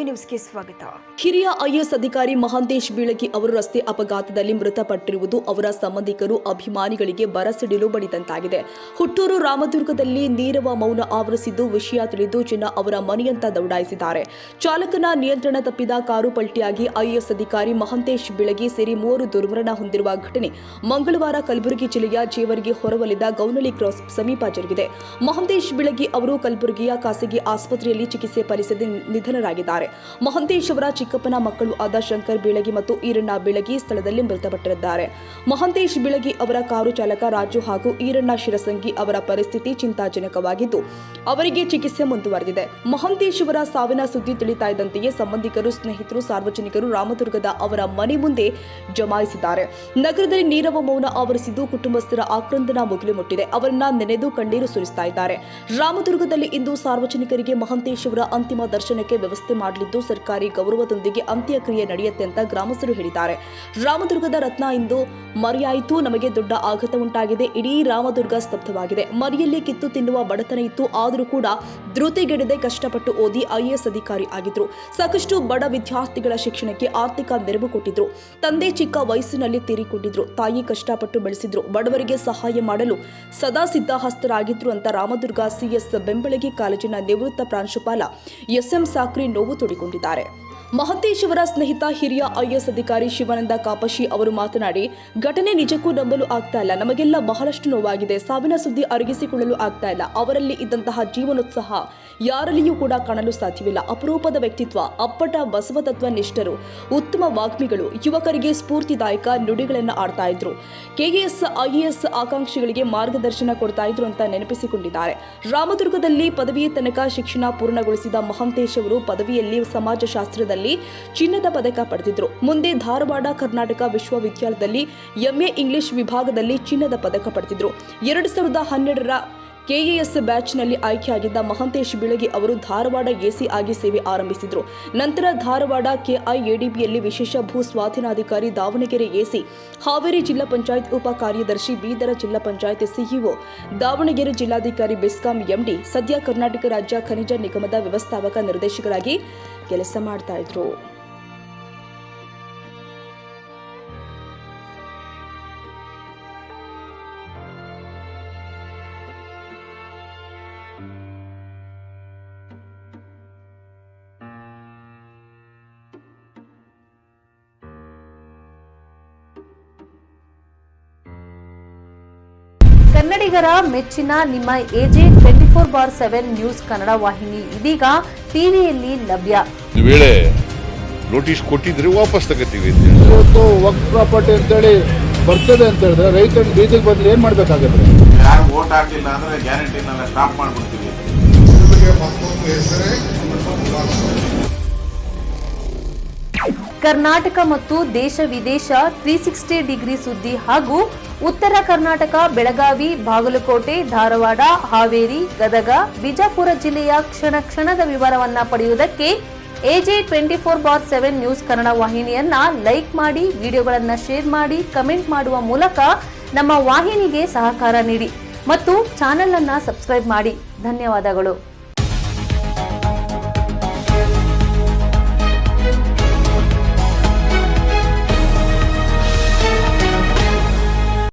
AJ ನ್ಯೂಸ್ಗೆ ಸ್ವಾಗತ. ಹಿರಿಯ ಐಎಎಸ್ ಅಧಿಕಾರಿ ಮಹಾಂತೇಶ್ ಬೀಳಗಿ ಅವರು ರಸ್ತೆ ಅಪಘಾತದಲ್ಲಿ ಮೃತಪಟ್ಟಿರುವುದು ಅವರ ಸಂಬಂಧಿಕರು ಅಭಿಮಾನಿಗಳಿಗೆ ಬರಸಿಡಿಲು ಬಡಿದಂತಾಗಿದೆ. ಹುಟ್ಟೂರು ರಾಮದುರ್ಗದಲ್ಲಿ ನೀರವ ಮೌನ ಆವರಿಸಿದ್ದು ವಿಷಯ ತಿಳಿದು ಜನ ಅವರ ಮನೆಯಂತ ದೌಡಾಯಿಸಿದ್ದಾರೆ. ಚಾಲಕನ ನಿಯಂತ್ರಣ ತಪ್ಪಿದ ಕಾರು ಪಲ್ಟಿಯಾಗಿ ಐಎಎಸ್ ಅಧಿಕಾರಿ ಮಹಾಂತೇಶ್ ಬೀಳಗಿ ಸೇರಿ 3 ದುರ್ಮರಣ ಹೊಂದಿರುವ ಘಟನೆ ಮಂಗಳವಾರ ಕಲಬುರಗಿ ಜಿಲ್ಲೆಯ ಜೇವರ್ಗಿ ಹೊರವಲಯದ ಗೌನಳ್ಳಿ ಕ್ರಾಸ್ ಸಮೀಪ ಜರುಗಿದೆ. ಮಹಾಂತೇಶ್ ಬೀಳಗಿ ಅವರು ಕಲಬುರಗಿಯ ಖಾಸಗಿ ಆಸ್ಪತ್ರೆಯಲ್ಲಿ ಚಿಕಿತ್ಸೆ ಫಲಿಸದೆ ನಿಧನರಾಗಿದ್ದಾರೆ. ಮಹಾಂತೇಶ್ ಅವರ ಚಿಕ್ಕಪ್ಪನ ಮಕ್ಕಳು ಆದ ಶಂಕರ್ ಬೀಳಗಿ ಮತ್ತು ಈರಣ್ಣ ಬೀಳಗಿ ಸ್ಥಳದಲ್ಲಿ ಮೃತಪಟ್ಟಿದ್ದಾರೆ. ಮಹಾಂತೇಶ್ ಬೀಳಗಿ ಅವರ ಕಾರು ಚಾಲಕ ರಾಜು ಹಾಗೂ ಈರಣ್ಣ ಶಿರಸಂಗಿ ಅವರ ಪರಿಸ್ಥಿತಿ ಚಿಂತಾಜನಕವಾಗಿದ್ದು ಅವರಿಗೆ ಚಿಕಿತ್ಸೆ ಮುಂದುವರೆದಿದೆ. ಮಹಾಂತೇಶ್ ಅವರ ಸಾವಿನ ಸುದ್ದಿ ತಿಳಿತಾ ಇದ್ದಂತೆಯೇ ಸಂಬಂಧಿಕರು, ಸ್ನೇಹಿತರು, ಸಾರ್ವಜನಿಕರು ರಾಮದುರ್ಗದ ಅವರ ಮನೆ ಮುಂದೆ ಜಮಾಯಿಸಿದ್ದಾರೆ. ನಗರದಲ್ಲಿ ನೀರವ ಮೌನ ಆವರಿಸಿದ್ದು ಕುಟುಂಬಸ್ಥರ ಆಕ್ರಂದನ ಮುಗಿಲು ಮುಟ್ಟಿದೆ. ಅವರನ್ನ ನೆನೆದು ಕಣ್ಣೀರು ಸುರಿಸ್ತಾ ಇದ್ದಾರೆ. ರಾಮದುರ್ಗದಲ್ಲಿ ಇಂದು ಸಾರ್ವಜನಿಕರಿಗೆ ಮಹಾಂತೇಶ್ ಅವರ ಅಂತಿಮ ದರ್ಶನಕ್ಕೆ ವ್ಯವಸ್ಥೆ ಮಾಡಲಿದ್ದು ಸರ್ಕಾರಿ ಗೌರವದೊಂದಿಗೆ ಅಂತ್ಯಕ್ರಿಯೆ ನಡೆಯುತ್ತೆ ಅಂತ ಗ್ರಾಮಸ್ಥರು ಹೇಳಿದ್ದಾರೆ. ರಾಮದುರ್ಗದ ರತ್ನ ಇಂದು ಮರೆಯಾಯಿತು. ನಮಗೆ ದೊಡ್ಡ ಆಘಾತ ಉಂಟಾಗಿದೆ. ಇಡೀ ರಾಮದುರ್ಗ ಸ್ತಬ್ಧವಾಗಿದೆ. ಮರಿಯಲ್ಲಿ ಕಿತ್ತು ತಿನ್ನುವ ಬಡತನ ಇತ್ತು. ಆದರೂ ಕೂಡ ಧೃತಿಗೆಡದೆ ಕಷ್ಟಪಟ್ಟು ಓದಿ ಐಎಎಸ್ ಅಧಿಕಾರಿ ಆಗಿದ್ರು. ಸಾಕಷ್ಟು ಬಡ ವಿದ್ಯಾರ್ಥಿಗಳ ಶಿಕ್ಷಣಕ್ಕೆ ಆರ್ಥಿಕ ನೆರವು ಕೊಟ್ಟಿದ್ರು. ತಂದೆ ಚಿಕ್ಕ ವಯಸ್ಸಿನಲ್ಲಿ ತೀರಿಕೊಂಡಿದ್ರು. ತಾಯಿ ಕಷ್ಟಪಟ್ಟು ಬೆಳೆಸಿದ್ರು. ಬಡವರಿಗೆ ಸಹಾಯ ಮಾಡಲು ಸದಾ ಸಿದ್ಧಹಸ್ತರಾಗಿದ್ರು ಅಂತ ರಾಮದುರ್ಗ ಸಿಎಸ್ ಬೆಂಬಳಗಿ ಕಾಲೇಜಿನ ನಿವೃತ್ತ ಪ್ರಾಂಶುಪಾಲ ಎಸ್ಎಂ ಸಾಕ್ರಿ ನೋವು ತೋಡಿಕೊಂಡಿದ್ದಾರೆ. ಮಹಾಂತೇಶ್ ಅವರ ಸ್ನೇಹಿತ ಹಿರಿಯ ಐಎಎಸ್ ಅಧಿಕಾರಿ ಶಿವಾನಂದ ಕಾಪಶಿ ಅವರು ಮಾತನಾಡಿ, ಘಟನೆ ನಿಜಕ್ಕೂ ನಂಬಲು ಆಗ್ತಾ ಇಲ್ಲ. ನಮಗೆಲ್ಲ ಬಹಳಷ್ಟು ನೋವಾಗಿದೆ. ಸಾವಿನ ಸುದ್ದಿ ಅರಗಿಸಿಕೊಳ್ಳಲು ಆಗ್ತಾ ಇಲ್ಲ. ಅವರಲ್ಲಿ ಇದ್ದಂತಹ ಜೀವನೋತ್ಸಾಹ ಯಾರಲ್ಲಿಯೂ ಕೂಡ ಕಾಣಲು ಸಾಧ್ಯವಿಲ್ಲ. ಅಪರೂಪದ ವ್ಯಕ್ತಿತ್ವ, ಅಪ್ಪಟ ಬಸವ ತತ್ವ ನಿಷ್ಠರು, ಉತ್ತಮ ವಾಗ್ಮಿಗಳು, ಯುವಕರಿಗೆ ಸ್ಫೂರ್ತಿದಾಯಕ ನುಡಿಗಳನ್ನು ಆಡ್ತಾ ಇದ್ರು. ಕೆಎಎಸ್ ಐಎಎಸ್ ಆಕಾಂಕ್ಷಿಗಳಿಗೆ ಮಾರ್ಗದರ್ಶನ ಕೊಡ್ತಾ ಇದ್ರು ಅಂತ ನೆನಪಿಸಿಕೊಂಡಿದ್ದಾರೆ. ರಾಮದುರ್ಗದಲ್ಲಿ ಪದವಿಯ ತನಕ ಶಿಕ್ಷಣ ಪೂರ್ಣಗೊಳಿಸಿದ ಮಹಾಂತೇಶ್ ಅವರು ಪದವಿಯಲ್ಲಿ ಸಮಾಜಶಾಸ್ತ್ರದಲ್ಲಿ ಚಿನ್ನದ ಪದಕ ಪಡೆದಿದ್ರು. ಮುಂದೆ ಧಾರವಾಡ ಕರ್ನಾಟಕ ವಿಶ್ವವಿದ್ಯಾಲಯದಲ್ಲಿ ಎಂಎ ಇಂಗ್ಲಿಷ್ ವಿಭಾಗದಲ್ಲಿ ಚಿನ್ನದ ಪದಕ ಪಡೆದಿದ್ರು. 2012ರ ಕೆಎಎಸ್ ಬ್ಯಾಚ್ನಲ್ಲಿ ಆಯ್ಕೆಯಾಗಿದ್ದ ಮಹಾಂತೇಶ್ ಬೀಳಗಿ ಅವರು ಧಾರವಾಡ ಎಸಿ ಆಗಿ ಸೇವೆ ಆರಂಭಿಸಿದ್ರು. ನಂತರ ಧಾರವಾಡ ಕೆಐಎಡಿಬಿಯಲ್ಲಿ ವಿಶೇಷ ಭೂ ಸ್ವಾಧೀನಾಧಿಕಾರಿ, ದಾವಣಗೆರೆ ಎಸಿ, ಹಾವೇರಿ ಜಿಲ್ಲಾ ಪಂಚಾಯತ್ ಉಪ ಕಾರ್ಯದರ್ಶಿ, ಬೀದರ ಜಿಲ್ಲಾ ಪಂಚಾಯತ್ ಸಿಇಒ, ದಾವಣಗೆರೆ ಜಿಲ್ಲಾಧಿಕಾರಿ, ಬೆಸ್ಕಾಂ ಎಂಡಿ, ಸದ್ಯ ಕರ್ನಾಟಕ ರಾಜ್ಯ ಖನಿಜ ನಿಗಮದ ವ್ಯವಸ್ಥಾಪಕ ನಿರ್ದೇಶಕರಾಗಿ ಕೆಲಸ ಮಾಡ್ತಾ ಇದ್ರು. ಕನ್ನಡಿಗರ ಮೆಚ್ಚಿನ ನಿಮ್ಮ ಎಜೆ 24/7 ನ್ಯೂಸ್ ಕನ್ನಡ ವಾಹಿನಿ ಇದೀಗ ಟಿವಿಯಲ್ಲಿ ಲಭ್ಯ. ಒಂದು ವೇಳೆ ನೋಟಿಸ್ ಕೊಟ್ಟಿದ್ರೆ ವಾಪಸ್ ತಗೋತೀವಿ. ಇವತ್ತು ವಕ್ಫ್ ಪ್ರಾಪರ್ಟಿ ಅಂತೇಳಿ ಬರ್ತದೆ ಅಂತ ಹೇಳಿದ್ರೆ ರೈತರು ಬೀದಿಗೆ ಬಂದ್ರೆ ಏನ್ ಮಾಡ್ಬೇಕಾಗತ್ತೆ? ಯಾರು ವೋಟ್ ಹಾಕಿಲ್ಲ ಅಂದ್ರೆ ಗ್ಯಾರಂಟಿನೆಲ್ಲ ಸ್ಟಾಪ್ ಮಾಡ್ಬಿಡ್ತೀವಿ. ಕರ್ನಾಟಕ ಮತ್ತು ದೇಶ ವಿದೇಶ 360 ಡಿಗ್ರಿ ಸುದ್ದಿ ಹಾಗೂ ಉತ್ತರ ಕರ್ನಾಟಕ, ಬೆಳಗಾವಿ, ಬಾಗಲಕೋಟೆ, ಧಾರವಾಡ, ಹಾವೇರಿ, ಗದಗ, ಬಿಜಾಪುರ ಜಿಲ್ಲೆಯ ಕ್ಷಣ ಕ್ಷಣದ ವಿವರವನ್ನ ಪಡೆಯುವುದಕ್ಕೆ ಎಜೆ 24/7 ನ್ಯೂಸ್ ಕನ್ನಡ ವಾಹಿನಿಯನ್ನ ಲೈಕ್ ಮಾಡಿ, ವಿಡಿಯೋಗಳನ್ನ ಶೇರ್ ಮಾಡಿ, ಕಮೆಂಟ್ ಮಾಡುವ ಮೂಲಕ ನಮ್ಮ ವಾಹಿನಿಗೆ ಸಹಕಾರ ನೀಡಿ ಮತ್ತು ಚಾನೆಲ್ ಅನ್ನ ಸಬ್ಸ್ಕ್ರೈಬ್ ಮಾಡಿ. ಧನ್ಯವಾದಗಳು.